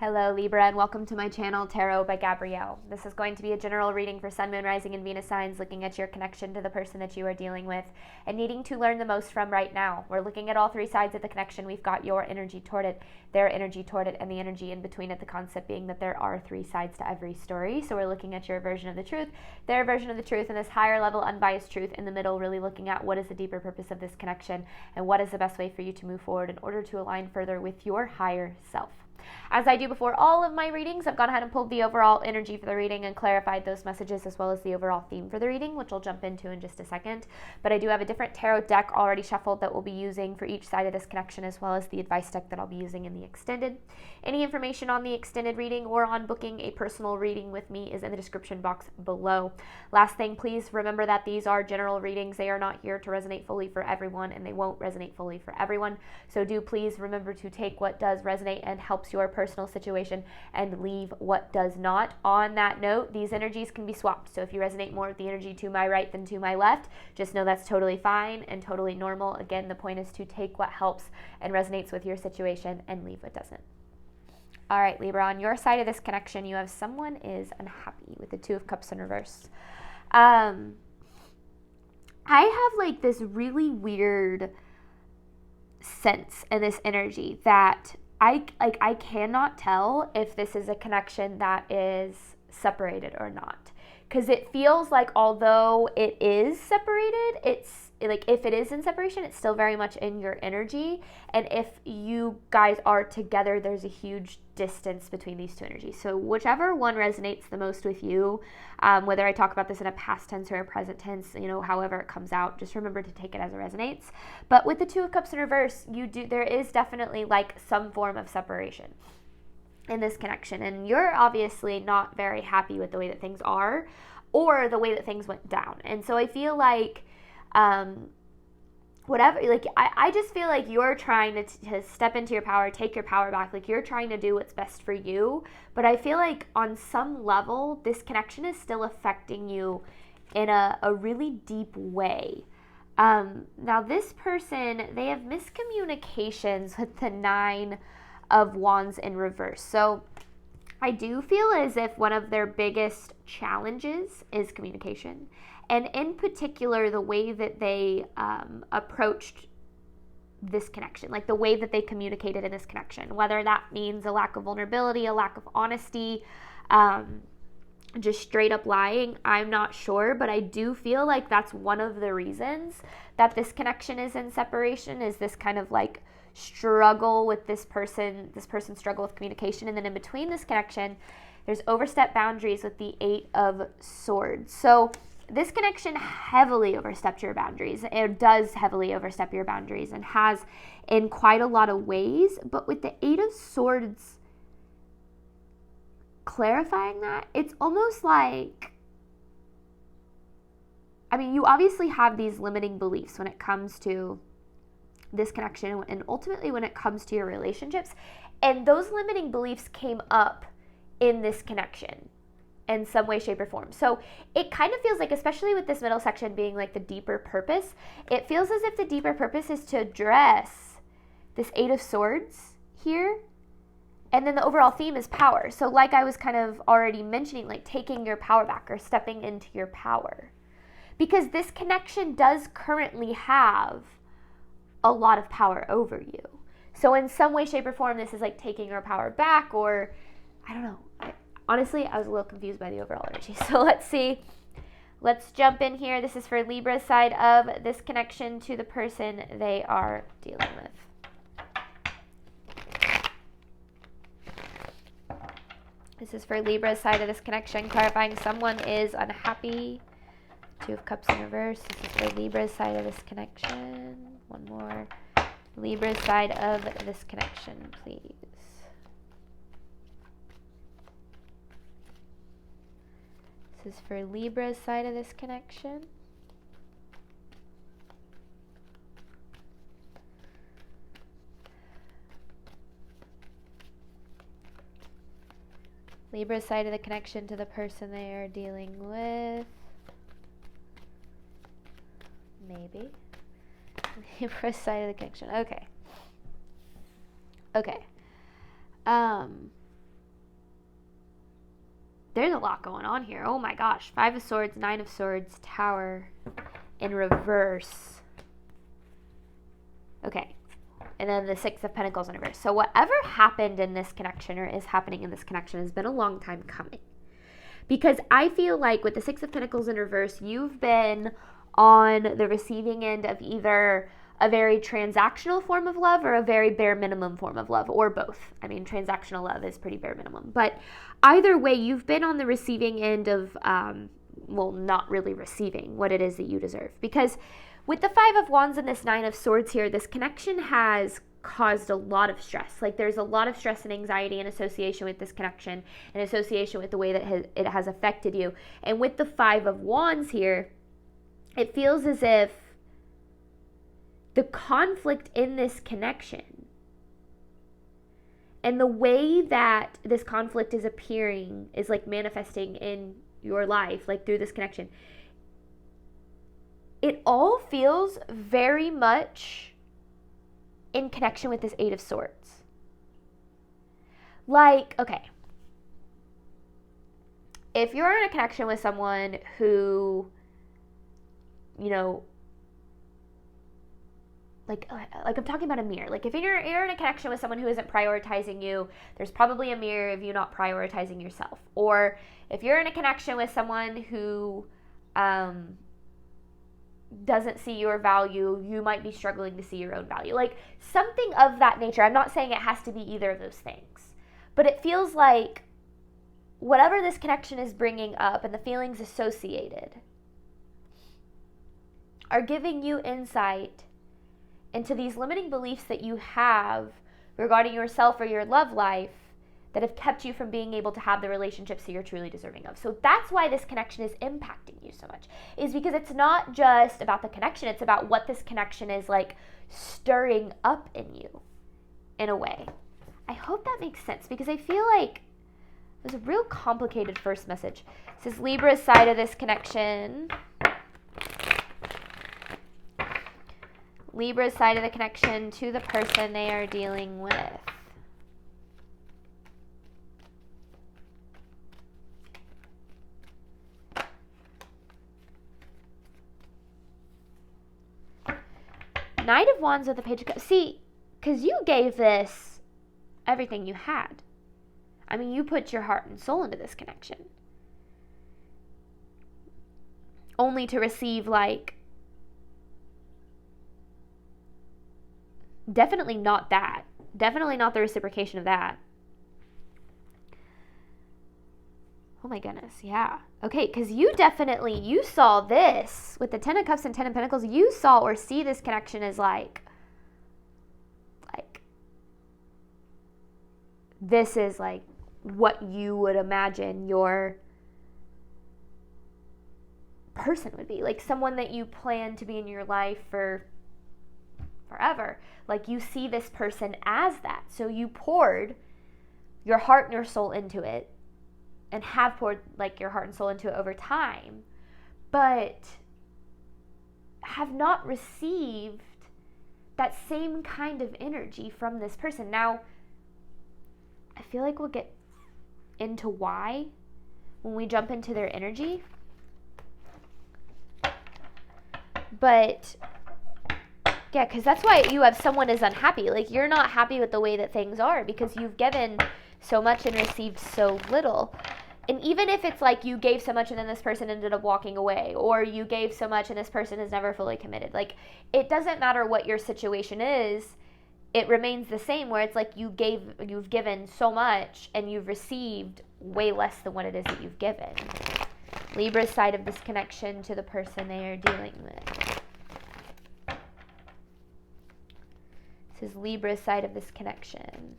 Hello Libra, and welcome to my channel Tarot by Gabrielle. This is going to be a general reading for Sun, Moon, Rising, and Venus signs, looking at your connection to the person that you are dealing with and needing to learn the most from right now. We're looking at all three sides of the connection. We've got your energy toward it, their energy toward it, and the energy in between it, the concept being that there are three sides to every story. So we're looking at your version of the truth, their version of the truth, and this higher level unbiased truth in the middle, really looking at what is the deeper purpose of this connection and what is the best way for you to move forward in order to align further with your higher self. As I do before all of my readings, I've gone ahead and pulled the overall energy for the reading and clarified those messages, as well as the overall theme for the reading, which I'll jump into in just a second. But I do have a different tarot deck already shuffled that we'll be using for each side of this connection, as well as the advice deck that I'll be using in the extended. Any information on the extended reading or on booking a personal reading with me is in the description box below. Last thing, please remember that these are general readings. They are not here to resonate fully for everyone, and they won't resonate fully for everyone. So do please remember to take what does resonate and helps your personal situation and leave what does not. On that note, these energies can be swapped. So if you resonate more with the energy to my right than to my left, just know that's totally fine and totally normal. Again, the point is to take what helps and resonates with your situation and leave what doesn't. All right, Libra, on your side of this connection, you have someone is unhappy with the Two of Cups in reverse. I have like this really weird sense in this energy that I cannot tell if this is a connection that is separated or not. Because it feels like although it is separated, it's like if it is in separation, it's still very much in your energy. And if you guys are together, there's a huge distance between these two energies. So whichever one resonates the most with you, whether I talk about this in a past tense or a present tense, however it comes out, just remember to take it as it resonates. But with the Two of Cups in reverse, there is definitely like some form of separation in this connection, and you're obviously not very happy with the way that things are or the way that things went down. And so I feel like I just feel like you're trying to step into your power, take your power back, like you're trying to do what's best for you. But I feel like on some level, this connection is still affecting you in a really deep way. Now this person, they have miscommunications with the Nine of Wands in reverse. So I do feel as if one of their biggest challenges is communication, and in particular the way that they approached this connection, like the way that they communicated in this connection, whether that means a lack of vulnerability, a lack of honesty, just straight up lying, I'm not sure. But I do feel like that's one of the reasons that this connection is in separation, is this kind of like struggle with this person's struggle with communication. And then in between this connection, there's overstep boundaries with the Eight of Swords. So this connection heavily overstepped your boundaries. It does heavily overstep your boundaries and has in quite a lot of ways. But with the Eight of Swords clarifying that, it's almost like, you obviously have these limiting beliefs when it comes to this connection and ultimately when it comes to your relationships. And those limiting beliefs came up in this connection in some way, shape, or form. So it kind of feels like, especially with this middle section being like the deeper purpose, it feels as if the deeper purpose is to address this Eight of Swords here. And then the overall theme is power. So like I was kind of already mentioning, like taking your power back or stepping into your power. Because this connection does currently have a lot of power over you. So in some way, shape, or form, this is like taking your power back, or I don't know. Honestly, I was a little confused by the overall energy. So let's see. Let's jump in here. This is for Libra's side of this connection to the person they are dealing with. This is for Libra's side of this connection, clarifying someone is unhappy. Two of Cups in reverse. This is for Libra's side of this connection. One more. Libra's side of this connection, please. This is for Libra's side of this connection. Libra's side of the connection to the person they are dealing with. Maybe. Libra's side of the connection. Okay. There's a lot going on here. Oh my gosh. 5 of Swords, 9 of Swords, Tower in reverse. Okay. And then the 6 of Pentacles in reverse. So whatever happened in this connection or is happening in this connection has been a long time coming. Because I feel like with the 6 of Pentacles in reverse, you've been on the receiving end of either a very transactional form of love or a very bare minimum form of love, or both. I mean, transactional love is pretty bare minimum. But either way, you've been on the receiving end of, well, not really receiving what it is that you deserve. Because with the 5 of Wands and this 9 of Swords here, this connection has caused a lot of stress. Like there's a lot of stress and anxiety in association with this connection, in association with the way that it has affected you. And with the 5 of Wands here, it feels as if the conflict in this connection and the way that this conflict is appearing is like manifesting in your life, like through this connection. It all feels very much in connection with this 8 of Swords. Like, okay, if you're in a connection with someone who, you know, like I'm talking about a mirror. Like if you're in a connection with someone who isn't prioritizing you, there's probably a mirror of you not prioritizing yourself. Or if you're in a connection with someone who doesn't see your value, you might be struggling to see your own value. Like something of that nature. I'm not saying it has to be either of those things, but it feels like whatever this connection is bringing up and the feelings associated are giving you insight into these limiting beliefs that you have regarding yourself or your love life that have kept you from being able to have the relationships that you're truly deserving of. So that's why this connection is impacting you so much, is because it's not just about the connection, it's about what this connection is like stirring up in you in a way. I hope that makes sense, because I feel like it was a real complicated first message. It says Libra's side of this connection. Libra's side of the connection to the person they are dealing with. Knight of Wands with the Page of Cups. See, because you gave this everything you had. I mean, you put your heart and soul into this connection. Only to receive, like, definitely not that. Definitely not the reciprocation of that. Oh my goodness, yeah. Okay, because you saw this with the 10 of Cups and 10 of Pentacles. You saw or see this connection as like this is like what you would imagine your person would be. Like someone that you plan to be in your life for forever. Like you see this person as that. So you poured your heart and your soul into it, and have poured like your heart and soul into it over time, but have not received that same kind of energy from this person. Now, I feel like we'll get into why when we jump into their energy. But yeah, because that's why you have someone is unhappy. Like you're not happy with the way that things are because you've given so much and received so little. And even if it's like you gave so much and then this person ended up walking away, or you gave so much and this person is never fully committed, like it doesn't matter what your situation is, it remains the same, where it's like you've given so much and you've received way less than what it is that you've given. Libra's side of this connection to the person they are dealing with. This is Libra's side of this connection.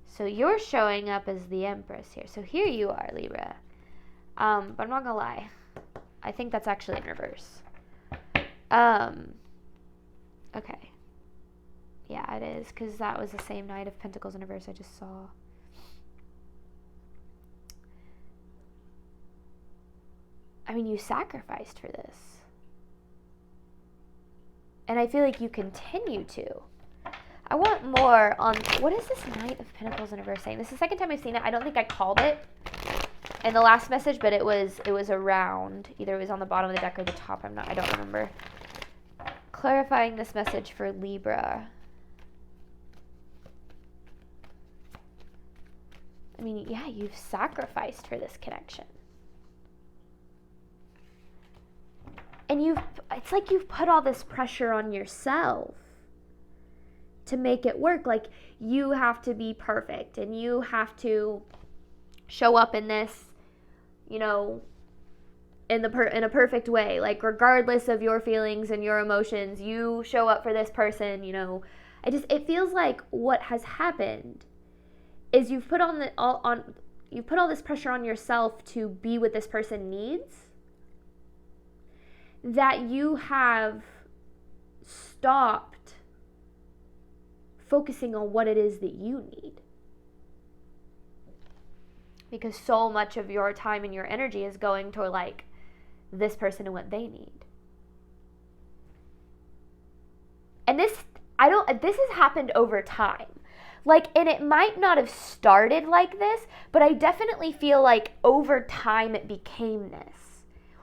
So you're showing up as the Empress here. So here you are, Libra. But I'm not gonna lie. I think that's actually in reverse. Okay. Yeah, it is, because that was the same Knight of Pentacles in reverse I just saw. I mean, you sacrificed for this. And I feel like you continue to. I want more on, what is this Knight of Pentacles in reverse saying? This is the second time I've seen it. I don't think I called it in the last message, but it was around. Either it was on the bottom of the deck or the top. I don't remember. Clarifying this message for Libra. I mean, yeah, you've sacrificed for this connection. And it's like you've put all this pressure on yourself to make it work. Like, you have to be perfect and you have to show up in this, you know, in a perfect way. Like, regardless of your feelings and your emotions, you show up for this person, you know. It feels like what has happened is you've put all this pressure on yourself to be what this person needs, that you have stopped focusing on what it is that you need. Because so much of your time and your energy is going toward, like, this person and what they need. And this has happened over time. Like, and it might not have started like this, but I definitely feel like over time it became this.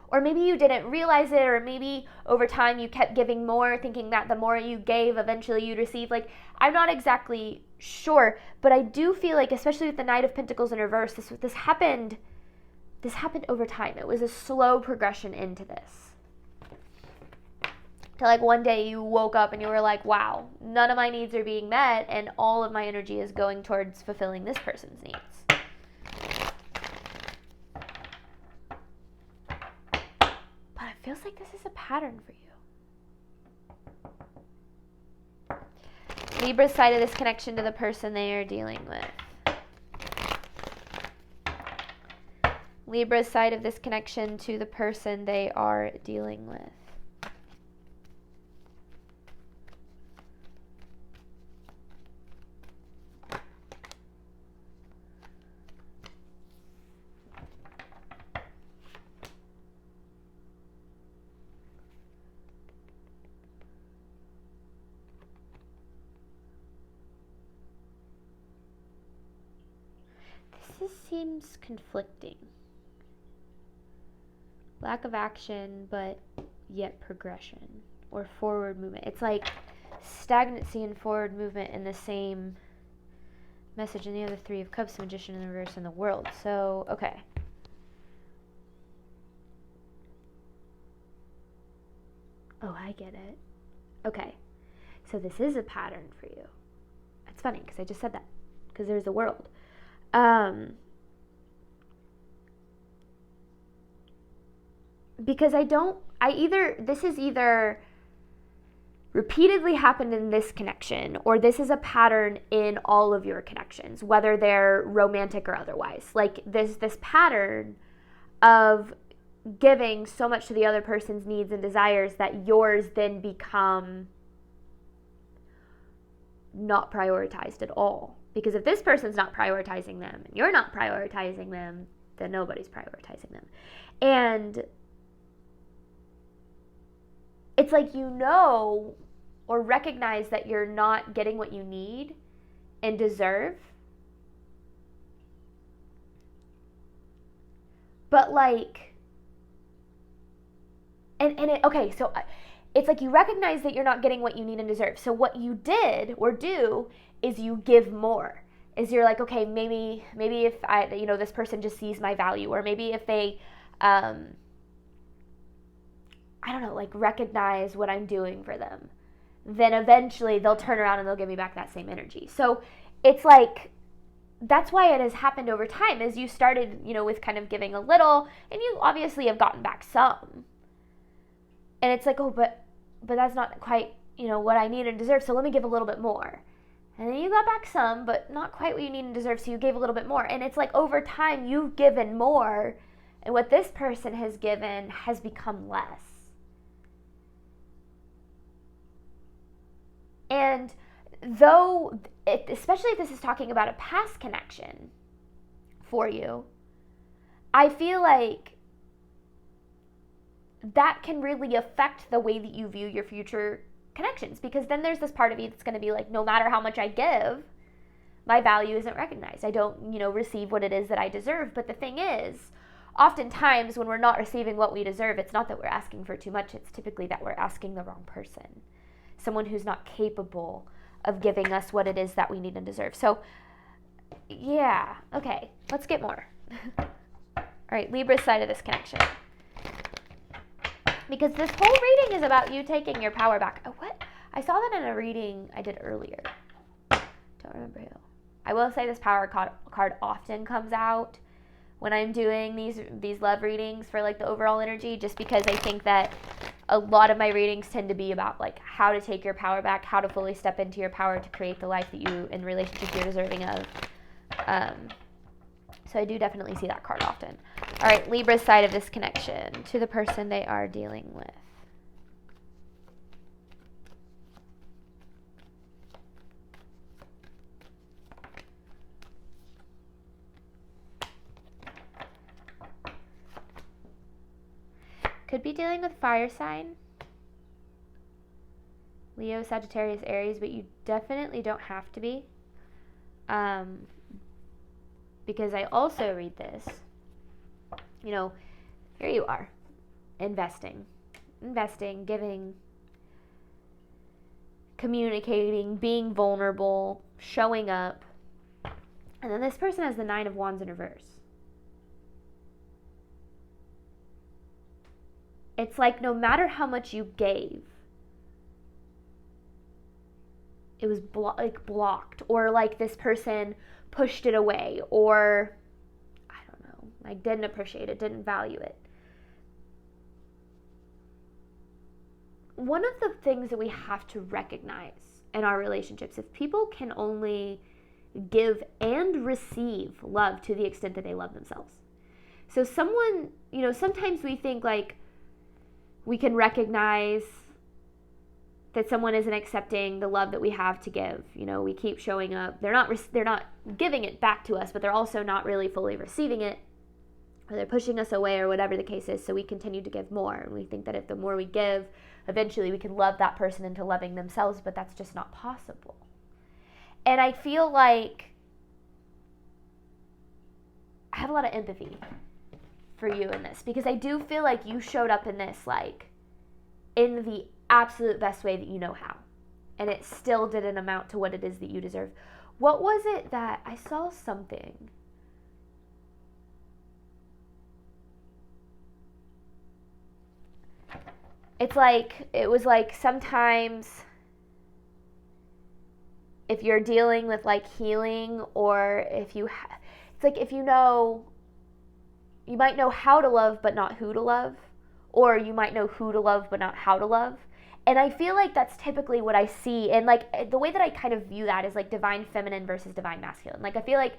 Or maybe you didn't realize it, or maybe over time you kept giving more, thinking that the more you gave, eventually you'd receive. Like, I'm not exactly sure, but I do feel like, especially with the Knight of Pentacles in reverse, this happened over time. It was a slow progression into this. To, like, one day you woke up and you were like, wow, none of my needs are being met, and all of my energy is going towards fulfilling this person's needs. Feels like this is a pattern for you. Libra's side of this connection to the person they are dealing with. Libra's side of this connection to the person they are dealing with. This seems conflicting. Lack of action, but yet progression or forward movement. It's like stagnancy and forward movement in the same message. And the other Three of Cups, Magician in the reverse, and the World. So, okay. Oh, I get it. Okay. So this is a pattern for you. It's funny because I just said that. Because there's the World. Because this is either repeatedly happened in this connection, or this is a pattern in all of your connections, whether they're romantic or otherwise. Like, this pattern of giving so much to the other person's needs and desires that yours then become not prioritized at all. Because if this person's not prioritizing them and you're not prioritizing them, then nobody's prioritizing them. And it's like, you know, or recognize that you're not getting what you need and deserve. But like, so it's like you recognize that you're not getting what you need and deserve. So what you did or do is you give more. Is you're like, okay, maybe if this person just sees my value, or maybe if they, recognize what I'm doing for them, then eventually they'll turn around and they'll give me back that same energy. So it's like, that's why it has happened over time, is you started, with kind of giving a little, and you obviously have gotten back some. And it's like, oh, but that's not quite, what I need and deserve, so let me give a little bit more. And then you got back some, but not quite what you need and deserve, so you gave a little bit more. And it's like, over time, you've given more, and what this person has given has become less. And though, especially if this is talking about a past connection for you, I feel like that can really affect the way that you view your future connections, because then there's this part of you that's going to be like, no matter how much I give, my value isn't recognized. I don't, receive what it is that I deserve. But the thing is, oftentimes when we're not receiving what we deserve, it's not that we're asking for too much. It's typically that we're asking the wrong person, someone who's not capable of giving us what it is that we need and deserve. So, yeah, okay, let's get more. All right, Libra's side of this connection. Because this whole reading is about you taking your power back. Oh, what? I saw that in a reading I did earlier. Don't remember who. I will say this power card often comes out when I'm doing these love readings for like the overall energy, just because I think that a lot of my readings tend to be about like how to take your power back, how to fully step into your power to create the life that you in relationship you're deserving of. So I do definitely see that card often. All right, Libra's side of this connection to the person they are dealing with. Could be dealing with fire sign. Leo, Sagittarius, Aries, but you definitely don't have to be. Because I also read this. Here you are. Investing, giving, communicating, being vulnerable, showing up. And then this person has the 9 of Wands in reverse. It's like no matter how much you gave, it was blocked, or like this person pushed it away, or I don't know, like didn't appreciate it, didn't value it. One of the things that we have to recognize in our relationships, if people can only give and receive love to the extent that they love themselves. So someone, sometimes we think like, we can recognize that someone isn't accepting the love that we have to give. We keep showing up. They're not giving it back to us, but they're also not really fully receiving it, or they're pushing us away, or whatever the case is. So we continue to give more, and we think that if the more we give, eventually we can love that person into loving themselves, but that's just not possible. And I feel like I have a lot of empathy for you in this, because I do feel like you showed up in this like in the absolute best way that you know how, and it still didn't amount to what it is that you deserve. What was it that I saw something? It was like sometimes if you're dealing with like healing, or if you it's like if you might know how to love, but not who to love. Or you might know who to love, but not how to love. And I feel like that's typically what I see. And like the way that I kind of view that is like divine feminine versus divine masculine. Like I feel like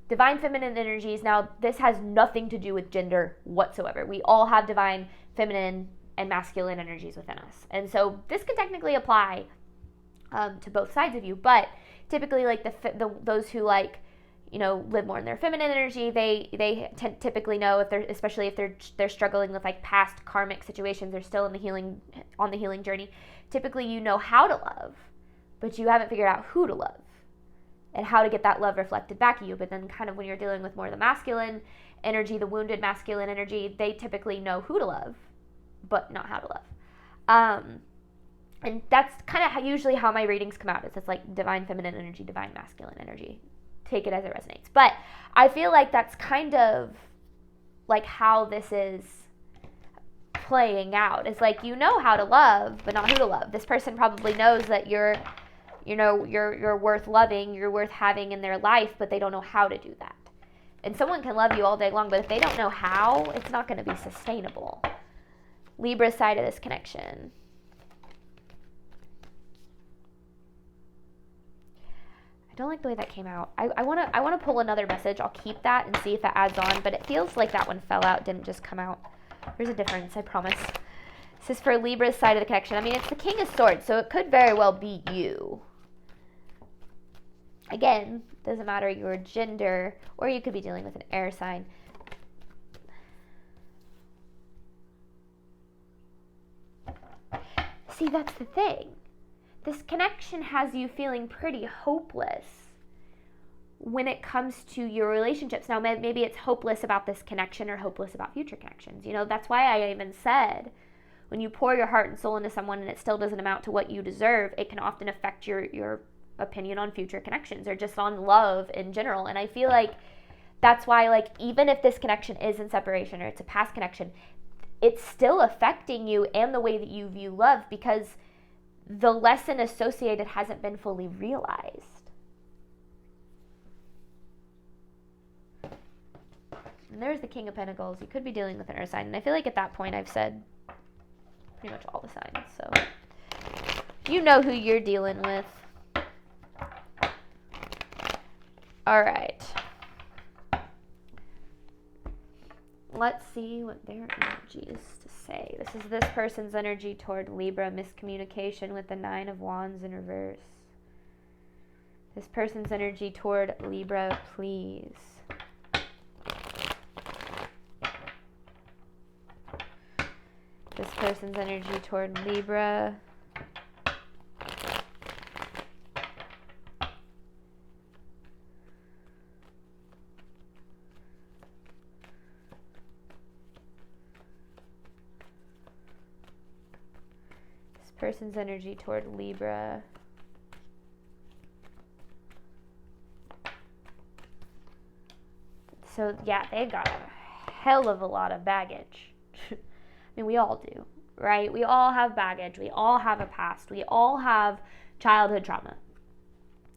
divine feminine energies, now this has nothing to do with gender whatsoever. We all have divine feminine and masculine energies within us. And so this can technically apply to both sides of you. But typically like those who like, live more in their feminine energy, they typically know especially if they're struggling with like past karmic situations, they're still on the healing journey. Typically, you know how to love, but you haven't figured out who to love and how to get that love reflected back at you. But then kind of when you're dealing with more of the masculine energy, the wounded masculine energy, they typically know who to love, but not how to love. And that's kind of usually how my readings come out. It's like divine feminine energy, divine masculine energy. Take it as it resonates. But I feel like that's kind of like how this is playing out. It's like you know how to love, but not who to love. This person probably knows that you're worth loving, you're worth having in their life, but they don't know how to do that. And someone can love you all day long, but if they don't know how, it's not going to be sustainable. Libra's side of this connection. I don't like the way that came out. I want to pull another message. I'll keep that and see if it adds on, but it feels like that one fell out, didn't just come out. There's a difference, I promise. This is for Libra's side of the connection. I mean, it's the King of Swords, so it could very well be you. Again, doesn't matter your gender, or you could be dealing with an air sign. See, that's the thing. this connection has you feeling pretty hopeless when it comes to your relationships. Now, maybe it's hopeless about this connection or hopeless about future connections. That's why I even said, when you pour your heart and soul into someone and it still doesn't amount to what you deserve, it can often affect your opinion on future connections or just on love in general. And I feel like that's why, like, even if this connection is in separation or it's a past connection, it's still affecting you and the way that you view love, because the lesson associated hasn't been fully realized. And there's the King of Pentacles. You could be dealing with an earth sign. And I feel like at that point I've said pretty much all the signs. So you know who you're dealing with. All right. Let's see what their energy is to say. This is this person's energy toward Libra, miscommunication with the 9 of Wands in reverse. This person's energy toward Libra, please. This person's energy toward Libra. Person's energy toward Libra. So yeah, they got a hell of a lot of baggage. I mean, we all do, right? We all have baggage. We all have a past. We all have childhood trauma.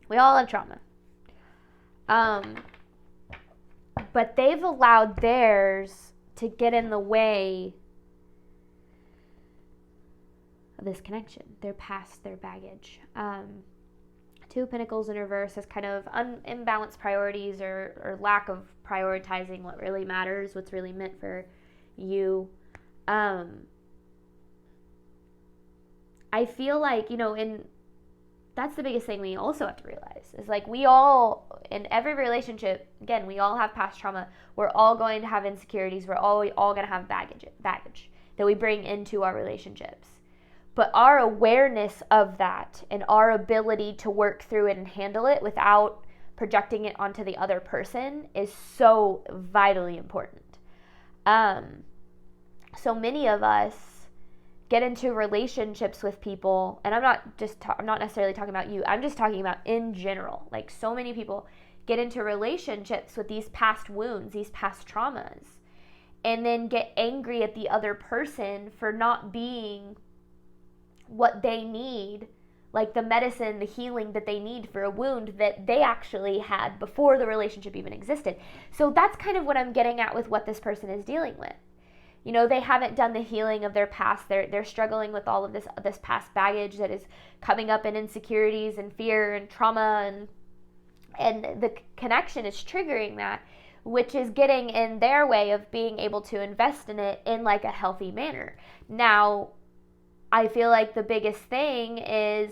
We all have trauma. But they've allowed theirs to get in the way of this connection, their past, their baggage. 2 of Pentacles in reverse is kind of imbalanced priorities or lack of prioritizing what really matters, what's really meant for you. I feel like, and that's the biggest thing we also have to realize is, like, we all, in every relationship, again, we all have past trauma. We're all going to have insecurities. We're all going to have baggage that we bring into our relationships. But our awareness of that and our ability to work through it and handle it without projecting it onto the other person is so vitally important. So many of us get into relationships with people, and I'm not necessarily talking about you. I'm just talking about in general. Like, so many people get into relationships with these past wounds, these past traumas, and then get angry at the other person for not being what they need, like the medicine, the healing that they need for a wound that they actually had before the relationship even existed. So that's kind of what I'm getting at with what this person is dealing with. They haven't done the healing of their past. They're struggling with all of this past baggage that is coming up in insecurities and fear and trauma, and the connection is triggering that, which is getting in their way of being able to invest in it in like a healthy manner. Now, I feel like the biggest thing is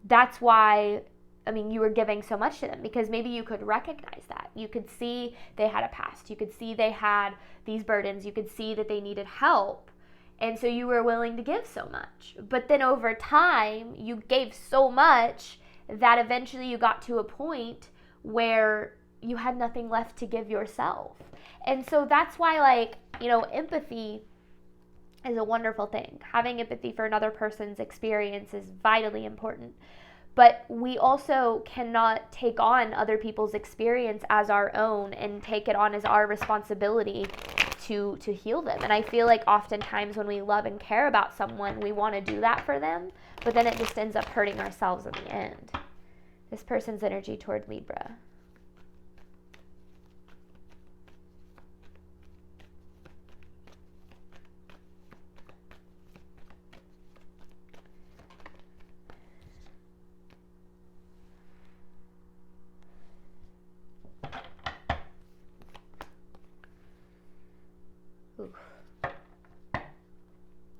that's why, you were giving so much to them, because maybe you could recognize that. You could see they had a past. You could see they had these burdens. You could see that they needed help. And so you were willing to give so much. But then over time, you gave so much that eventually you got to a point where you had nothing left to give yourself. And so that's why, empathy is a wonderful thing. Having empathy for another person's experience is vitally important. But we also cannot take on other people's experience as our own and take it on as our responsibility to heal them. And I feel like oftentimes when we love and care about someone, we want to do that for them, but then it just ends up hurting ourselves in the end. This person's energy toward Libra.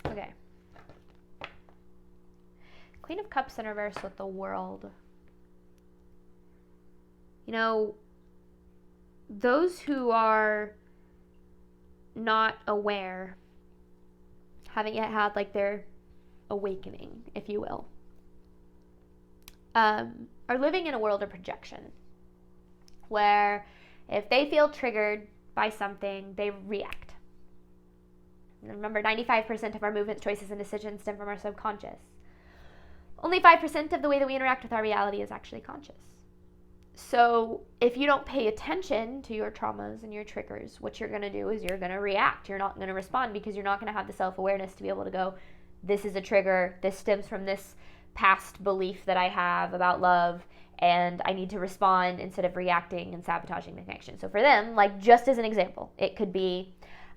Okay. Queen of Cups in reverse with the World. Those who are not aware haven't yet had their awakening, if you will. are living in a world of projection, where if they feel triggered by something, they react. Remember, 95% of our movements, choices, and decisions stem from our subconscious. Only 5% of the way that we interact with our reality is actually conscious. So if you don't pay attention to your traumas and your triggers, what you're going to do is you're going to react. You're not going to respond, because you're not going to have the self-awareness to be able to go, this is a trigger, this stems from this past belief that I have about love, and I need to respond instead of reacting and sabotaging the connection. So for them, like, just as an example, it could be,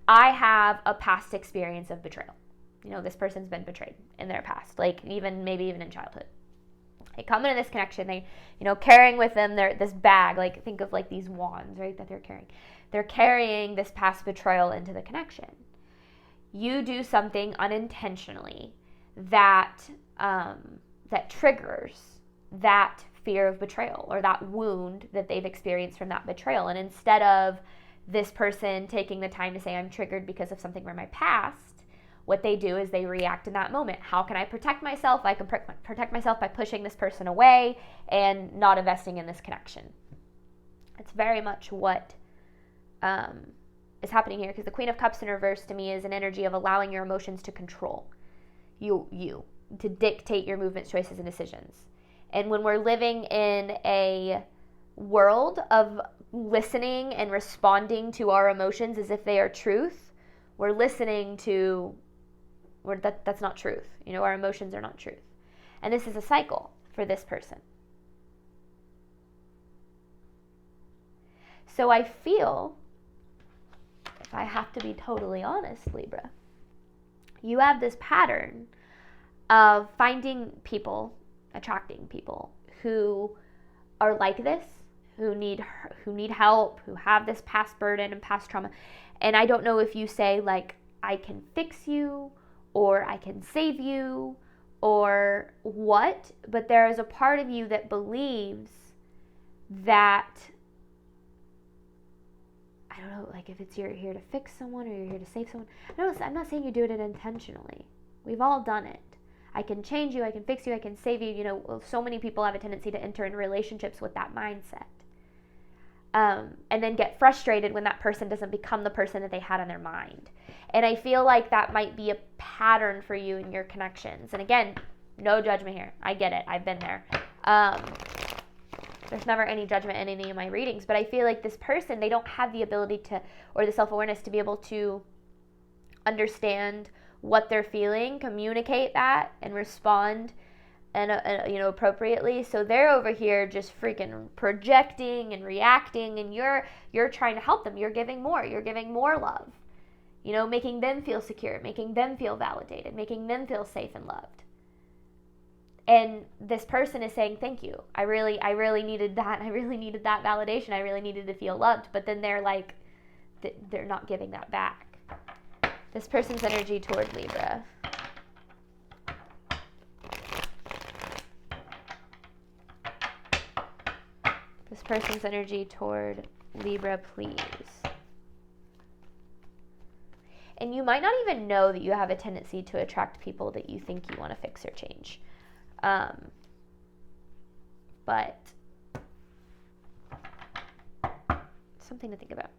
I have a past experience of betrayal. This person's been betrayed in their past, like maybe even in childhood. They come into this connection, they, carrying with them this bag, like, think of like these wands, right, that they're carrying. They're carrying this past betrayal into the connection. You do something unintentionally that triggers that fear of betrayal, or that wound that they've experienced from that betrayal. And instead of this person taking the time to say, I'm triggered because of something from my past, what they do is they react in that moment. How can I protect myself? I can protect myself by pushing this person away and not investing in this connection. It's very much what is happening here, because the Queen of Cups in reverse to me is an energy of allowing your emotions to control you to dictate your movements, choices, and decisions. And when we're living in a world of listening and responding to our emotions as if they are truth, we're listening to that's not truth. Our emotions are not truth. And this is a cycle for this person. So I feel, if I have to be totally honest, Libra, you have this pattern of finding people, attracting people who are like this, who need help, who have this past burden and past trauma. And I don't know if you say, like, I can fix you, or I can save you, or what, but there is a part of you that believes that, I don't know, like, if it's you're here to fix someone or you're here to save someone. I'm not saying you do it intentionally. We've all done it. I can change you, I can fix you, I can save you. So many people have a tendency to enter in relationships with that mindset. And then get frustrated when that person doesn't become the person that they had in their mind. And I feel like that might be a pattern for you in your connections. And again, no judgment here. I get it. I've been there. There's never any judgment in any of my readings. But I feel like this person, they don't have the ability to, or the self-awareness to be able to understand what they're feeling, communicate that, and respond and appropriately. So they're over here just freaking projecting and reacting, and you're trying to help them. You're giving more love, making them feel secure, making them feel validated, making them feel safe and loved. And this person is saying, thank you, I really needed that. I really needed that validation. I really needed to feel loved. But then they're like, they're not giving that back. This person's energy toward Libra. This person's energy toward Libra, please. And you might not even know that you have a tendency to attract people that you think you want to fix or change. But something to think about.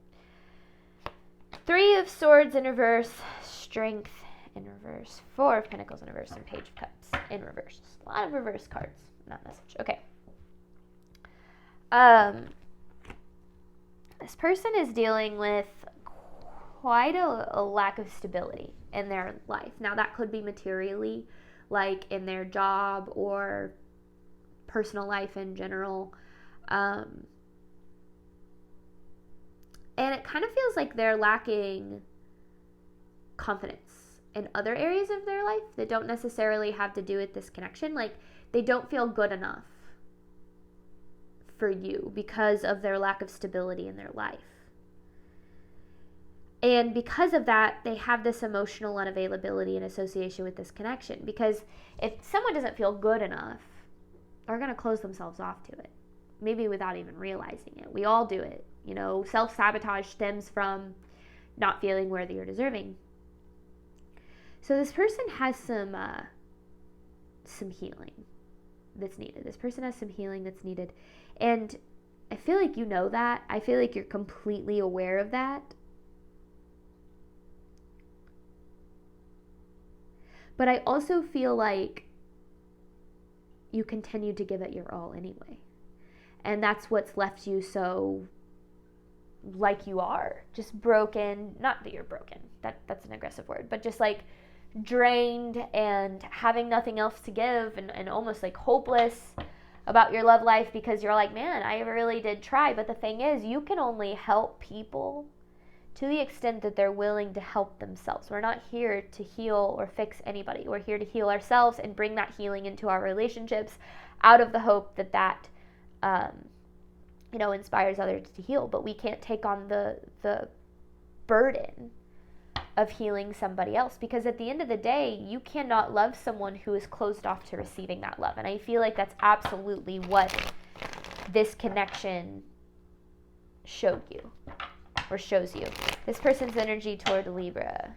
Three of Swords in reverse, Strength in reverse, Four of Pentacles in reverse, and Page of Cups in reverse. A lot of reverse cards, not message. Okay. This person is dealing with quite a lack of stability in their life. Now, that could be materially, like in their job or personal life in general. And it kind of feels like they're lacking confidence in other areas of their life that don't necessarily have to do with this connection. Like, they don't feel good enough for you because of their lack of stability in their life. And because of that, they have this emotional unavailability in association with this connection. Because if someone doesn't feel good enough, they're going to close themselves off to it, maybe without even realizing it. We all do it. Self-sabotage stems from not feeling worthy or deserving. So this person has some healing that's needed. This person has some healing that's needed. And I feel like you know that. I feel like you're completely aware of that. But I also feel like you continue to give it your all anyway. And that's what's left you so like you are. Just broken. Not that you're broken. That's an aggressive word. But just like drained and having nothing else to give and almost like hopeless about your love life because you're like, man, I really did try. But the thing is, you can only help people to the extent that they're willing to help themselves. We're not here to heal or fix anybody. We're here to heal ourselves and bring that healing into our relationships out of the hope that inspires others to heal. But we can't take on the burden of healing somebody else, because at the end of the day, you cannot love someone who is closed off to receiving that love. And I feel like that's absolutely what this connection showed you. Or shows you. This person's energy toward Libra.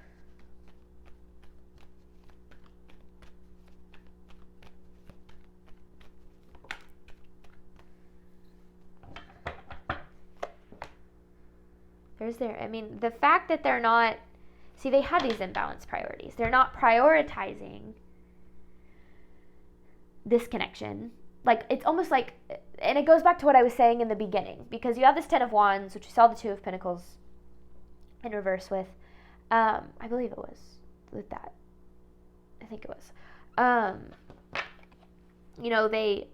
The fact that they're not, they had these imbalanced priorities. They're not prioritizing this connection. Like, it's almost like, and it goes back to what I was saying in the beginning, because you have this 10 of Wands, which you saw the 2 of Pentacles in reverse with. I believe it was with that. I think it was. They,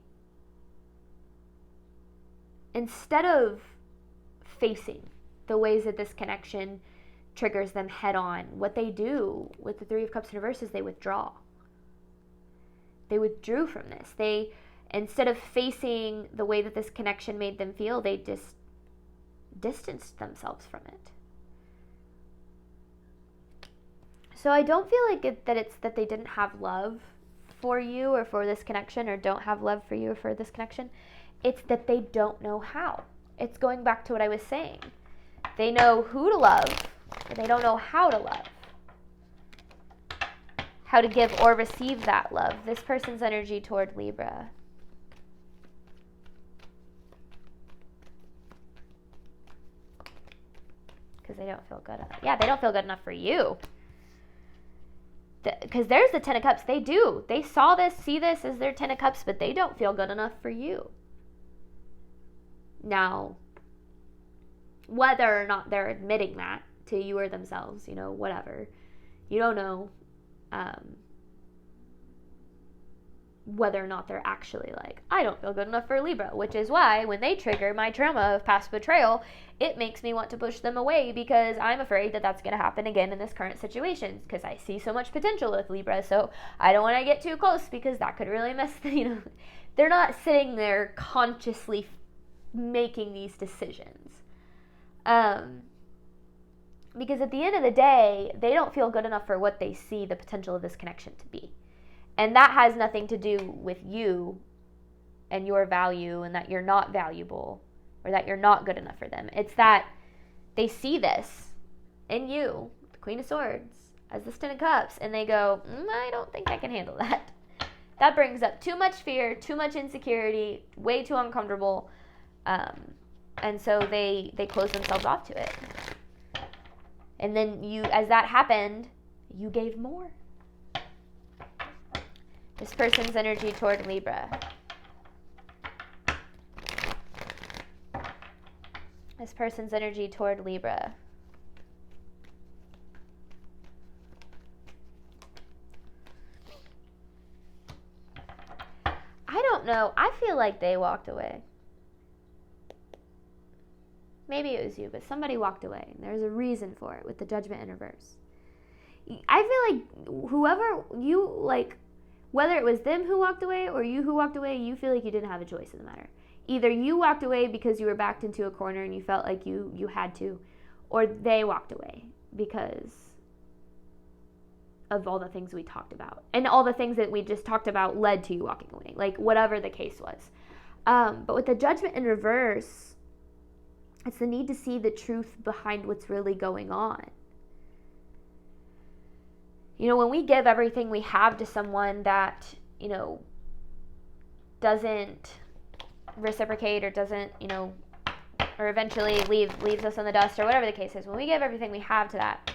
instead of facing the ways that this connection triggers them head on, what they do with the 3 of Cups in reverse is they withdraw. They withdrew from this. Instead of facing the way that this connection made them feel, they just distanced themselves from it. So I don't feel like that they didn't have love for you or for this connection, or don't have love for you or for this connection. It's that they don't know how. It's going back to what I was saying. They know who to love, but they don't know how to love. How to give or receive that love. This person's energy toward Libra. Because they don't feel good enough. Yeah, they don't feel good enough for you. Because there's the 10 of Cups. They do. They see this as their 10 of Cups, but they don't feel good enough for you. Now, whether or not they're admitting that to you or themselves, whatever. You don't know whether or not they're actually like, I don't feel good enough for Libra, which is why when they trigger my trauma of past betrayal, it makes me want to push them away, because I'm afraid that that's going to happen again in this current situation, because I see so much potential with Libra. So I don't want to get too close, because that could really mess they're not sitting there consciously making these decisions. Because at the end of the day, they don't feel good enough for what they see the potential of this connection to be. And that has nothing to do with you and your value, and that you're not valuable or that you're not good enough for them. It's that they see this in you, the Queen of Swords, as the 10 of Cups, and they go, I don't think I can handle that. That brings up too much fear, too much insecurity, way too uncomfortable. And so they close themselves off to it. And then as that happened, you gave more. This person's energy toward Libra. This person's energy toward Libra. I don't know. I feel like they walked away. Maybe it was you, but somebody walked away. There's a reason for it with the Judgment in reverse. I feel like whoever you, like, whether it was them who walked away or you who walked away, you feel like you didn't have a choice in the matter. Either you walked away because you were backed into a corner and you felt like you had to, or they walked away because of all the things we talked about. And all the things that we just talked about led to you walking away, like whatever the case was. But with the Judgment in reverse, it's the need to see the truth behind what's really going on. When we give everything we have to someone that, doesn't reciprocate or doesn't, or eventually leaves us in the dust or whatever the case is, when we give everything we have to that,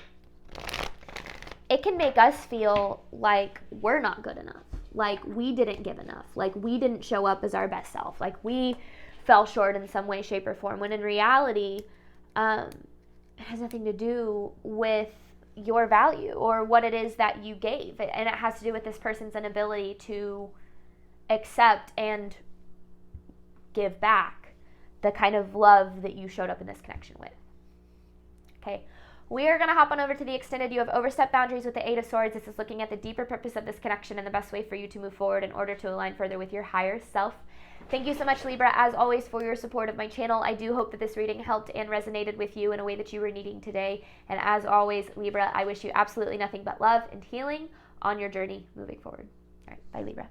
it can make us feel like we're not good enough, like we didn't give enough, like we didn't show up as our best self, like we fell short in some way, shape, or form, when in reality, it has nothing to do with your value or what it is that you gave. And it has to do with this person's inability to accept and give back the kind of love that you showed up in this connection with. Okay. We are going to hop on over to the extended. You have overstepped boundaries with the Eight of Swords. This is looking at the deeper purpose of this connection and the best way for you to move forward in order to align further with your higher self. Thank you so much, Libra, as always, for your support of my channel. I do hope that this reading helped and resonated with you in a way that you were needing today. And as always, Libra, I wish you absolutely nothing but love and healing on your journey moving forward. All right, bye, Libra.